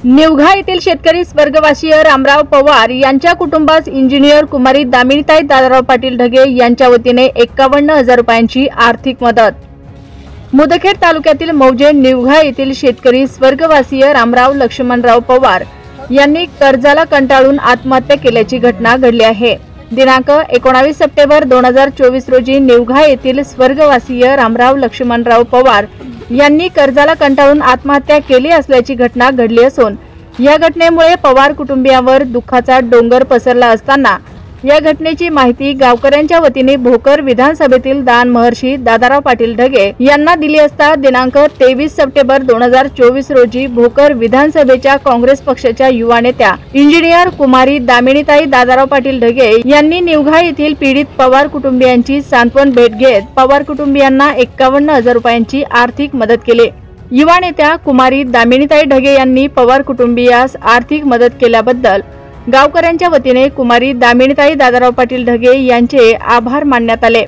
निवघा येथील शेतकरी स्वर्गवासीय रामराव पवार यांच्या कुटुंबास इंजिनियर कुमारी दामिनीताई दादाराव पाटील ढगे यांच्या वतीने 51,000 रुपयांची आर्थिक मदत। मुदखेड तालुक्यातील मौजे निवघा येथील शेतकरी स्वर्गवासीय रामराव लक्ष्मणराव पवार यांनी कर्जाला कंटाळून आत्महत्या केल्याची घटना घडली आहे। दिनांक 19 सप्टेंबर 2024 रोजी निवघा येथील स्वर्गवासीय रामराव लक्ष्मणराव पवार यांनी कर्जाला कंटाळून आत्महत्या केली असल्याची घटना घडली असून या घटनेमुळे पवार कुटुंबियांवर दुःखाचा डोंगर पसरला असताना या घटनेची माहिती गावकऱ्यांच्या वतीने भोकर विधानसभेतील दान महर्षी दादाराव पाटील ढगे यांना दिली असता दिनांक 23 सप्टेंबर 2024 रोजी भोकर विधानसभेच्या काँग्रेस पक्षाच्या युवा नेत्या इंजिनियर कुमारी दामिनीताई दादाराव पाटील ढगे यांनी निवघा येथील पीडित पवार कुटुंबियांची सांत्वन भेट घेत पवार कुटुंबियांना 51,000 रुपयांची आर्थिक मदत केली। युवा नेत्या कुमारी दामिनीताई ढगे यांनी पवार कुटुंबियास आर्थिक मदत केल्याबद्दल गावकऱ्यांच्या वतीने कुमारी दामिनीताई दादाराव पाटील ढगे यांचे आभार मानण्यात आले।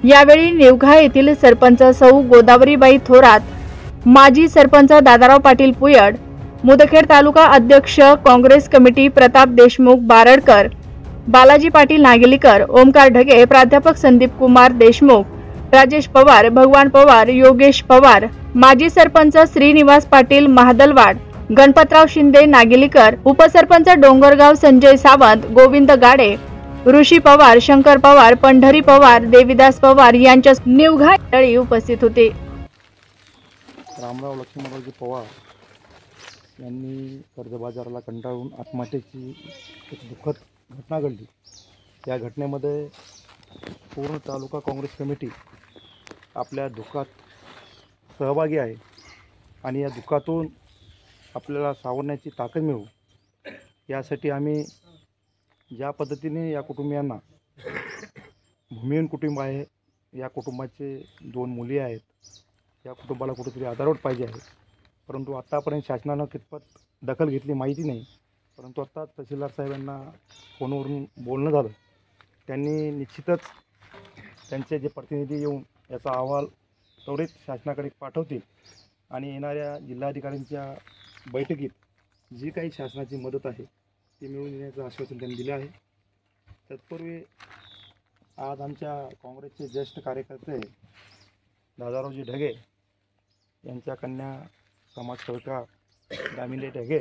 यावेळी निवघा येथील सरपंच सौ गोदावरीबाई थोरात, माजी सरपंच दादाराव पाटील पुयड, मुदखेड तालुका अध्यक्ष काँग्रेस कमिटी प्रताप देशमुख बारडकर, बालाजी पाटील नागेलीकर, ओमकार ढगे, प्राध्यापक संदीप कुमार देशमुख, राजेश पवार, भगवान पवार, योगेश पवार, माजी सरपंच श्रीनिवास पाटील महादलवाड, गणपतराव शिंदे नागेलीकर, उपसरपंच डोंगरगाव संजय सावंत, गोविंद गाडे, ऋषी पवार, शंकर पवार, पंढरी पवार, देवीदास पवार यांच्या निवघा तळी उपस्थित होते। रामराव लक्ष्मणरावजी पवार यांनी कर्जबाजाराला कंटाळून आत्महत्येची एक दुःखद घटना घडली। या घटनेमध्ये पूर्ण तालुका काँग्रेस कमिटी आपल्या दुःखात सहभागी आहे आणि या दुःखातून आपल्याला सावरण्याची ताकद मिळू यासाठी आम्ही ज्या पद्धतीने या कुटुंबियांना, भूमिहीन कुटुंब आहे, या कुटुंबाचे 2 मुली आहेत, या कुटुंबाला कुठेतरी आधारवड पाहिजे आहे, परंतु आत्तापर्यंत शासनानं कितपत दखल घेतली माहिती नाही। परंतु आत्ता तहसीलदार साहेबांना फोनवरून बोलणं झालं, त्यांनी निश्चितच त्यांचे जे प्रतिनिधी येऊन याचा अहवाल त्वरित शासनाकडे पाठवतील आणि येणाऱ्या जिल्हाधिकाऱ्यांच्या बैठकीत जी काही शासनाची मदत आहे ती मिळवून देण्याचं आश्वासन त्यांनी दिलं आहे। तत्पूर्वी आज आमच्या काँग्रेसचे ज्येष्ठ कार्यकर्ते दादारावजी ढगे यांच्या कन्या समाजसेविका दामिनी ढगे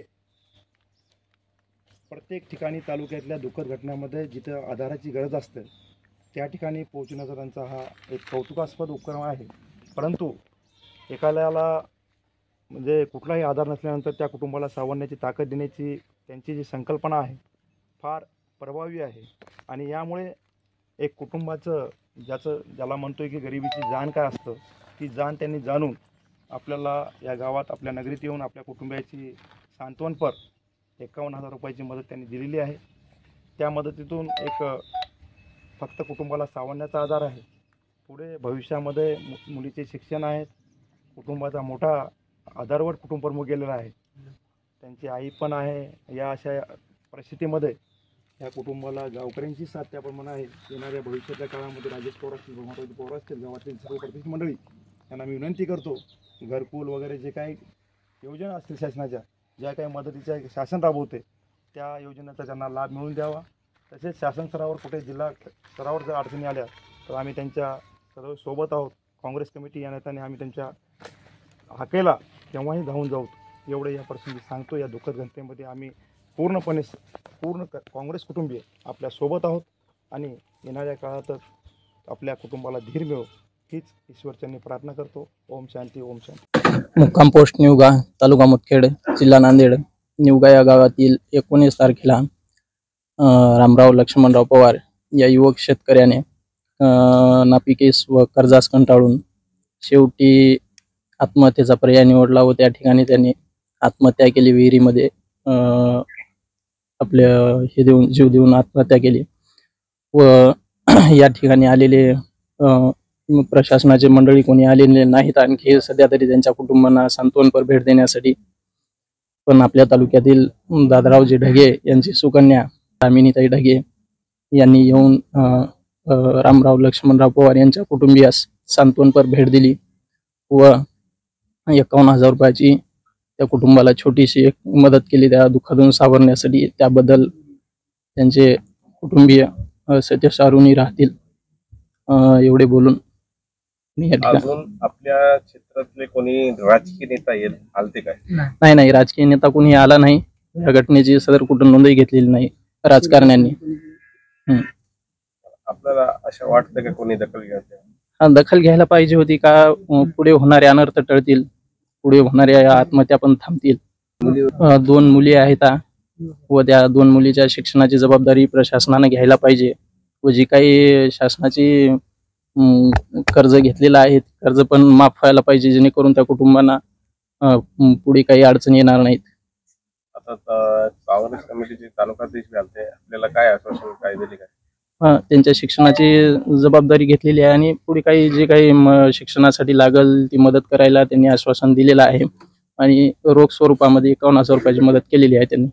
प्रत्येक ठिकाणी तालुक्यातल्या दुःखद घटनांमध्ये जिथं आधाराची गरज असते त्या ठिकाणी पोहोचण्याचा त्यांचा हा एक कौतुकास्पद उपक्रम आहे। परंतु एखाद्याला म्हणजे कुठलाही आधार नसल्यानंतर त्या कुटुंबाला सावरण्याची ताकद देण्याची त्यांची जी संकल्पना आहे फार प्रभावी आहे आणि यामुळे एक कुटुंबाचं ज्याला म्हणतोय की गरिबीची जाण काय असतं ती जाण त्यांनी जाणून आपल्याला या गावात आपल्या नगरीत येऊन आपल्या कुटुंबियाची सांत्वनपर 51,000 रुपयाची मदत त्यांनी दिलेली आहे। त्या मदतीतून एक फक्त कुटुंबाला सावरण्याचा आधार आहे, पुढे भविष्यामध्ये मुलीचे शिक्षण आहेत, कुटुंबाचा मोठा आधारवड कुटुंब प्रमुख गेलेला आहे, त्यांची आई पण आहे। या अशा परिस्थितीमध्ये या कुटुंबाला गावकऱ्यांची साथ त्याप्रमाणे आहे। येणाऱ्या भविष्याच्या काळामध्ये राजेश पवार असतील, भगवंतराव पवार असतील, गावातील सर्व प्रतिनिधी मंडळी यांना मी विनंती करतो, घरकुल वगैरे जे काही योजना असतील शासनाच्या, ज्या काही मदतीच्या शासन राबवते त्या योजनेचा त्यांना लाभ मिळवून द्यावा। तसेच शासन स्तरावर कुठे जिल्हा स्तरावर जर अडचणी आल्या तर आम्ही त्यांच्या सर्व सोबत आहोत। काँग्रेस कमिटी या नेत्याने आम्ही त्यांच्या हाकेला केव्हाही धावून जाऊ एवढे या प्रसंगी सांगतो। या दुःखद घटनेमध्ये आम्ही पूर्ण काँग्रेस कुटुंबीय आपल्या सोबत आहोत आणि येणाऱ्या काळातच आपल्या कुटुंबाला धीर मिळो हीच ईश्वरचरणी प्रार्थना करतो। ओम शांती, ओम शांती। मुक्काम पोस्ट निवघा, तालुका मुदखेड, जिल्हा नांदेड। निवघा या गावातील 19 तारखेला रामराव लक्ष्मणराव पवार या युवक शेतकऱ्याने नापिकेस व कर्जास कंटाळून शेवटी आत्महत्येचा पर्याय निवडला व त्या ठिकाणी त्यांनी आत्महत्या केली। विहिरीमध्ये आपले हे देऊन जीव देऊन आत्महत्या केली व या ठिकाणी आलेले प्रशासनाचे मंडळी कोणी आलेले नाहीत। आणखी सध्या तरी त्यांच्या कुटुंबांना सांत्वनपर भेट देण्यासाठी पण आपल्या तालुक्यातील दादारावजी ढगे यांची सुकन्या दामिनीताई ढगे यांनी येऊन रामराव लक्ष्मणराव पवार यांच्या कुटुंबियास सांत्वनपर भेट दिली व 51,000 रुपयाची त्या कुटुंबाला छोटीशी एक मदत केली त्या दुःखातून सावरण्यासाठी. त्याबद्दल त्यांचे कुटुंबीय सतेज अरुणी राहतील एवढे बोलून मी या ठिकाणी. अजून आपल्या क्षेत्रातले कोणी राजकीय नेता आलते काय? नाही, राजकीय नेता कोणी आला नाही. या घटनेची सदर कुठं नोंदही घेतलेली नाही राजकारण्यांनी. आपल्याला असं वाटतं का कोणी दखल घ्यायची? दखल घ्यायला पाहिजे होती का पुढे होणारे अनर्थ टळतील, पुढे होणाऱ्या आत्महत्या पण थांबतील. 2 मुली आहेत व त्या 2 मुलीच्या शिक्षणाची जबाबदारी प्रशासनाने घ्यायला पाहिजे व जी काही शासनाची कर्ज घेतलेलं आहे कर्ज पण माफ व्हायला पाहिजे, जेणेकरून त्या कुटुंबांना पुढे काही अडचणी येणार नाहीत. आता काँग्रेस कमिटीचे तालुकाध्यक्ष आलते, आपल्याला काय आश्वासन काय दिले काय? त्यांच्या शिक्षणाची जबाबदारी घेतलेली आहे आणि पुढे काही जे काही शिक्षणासाठी लागल ती मदत करायला त्यांनी आश्वासन दिलेलं आहे आणि रोख स्वरूपामध्ये 51,000 रुपयाची मदत केलेली आहे त्यांनी.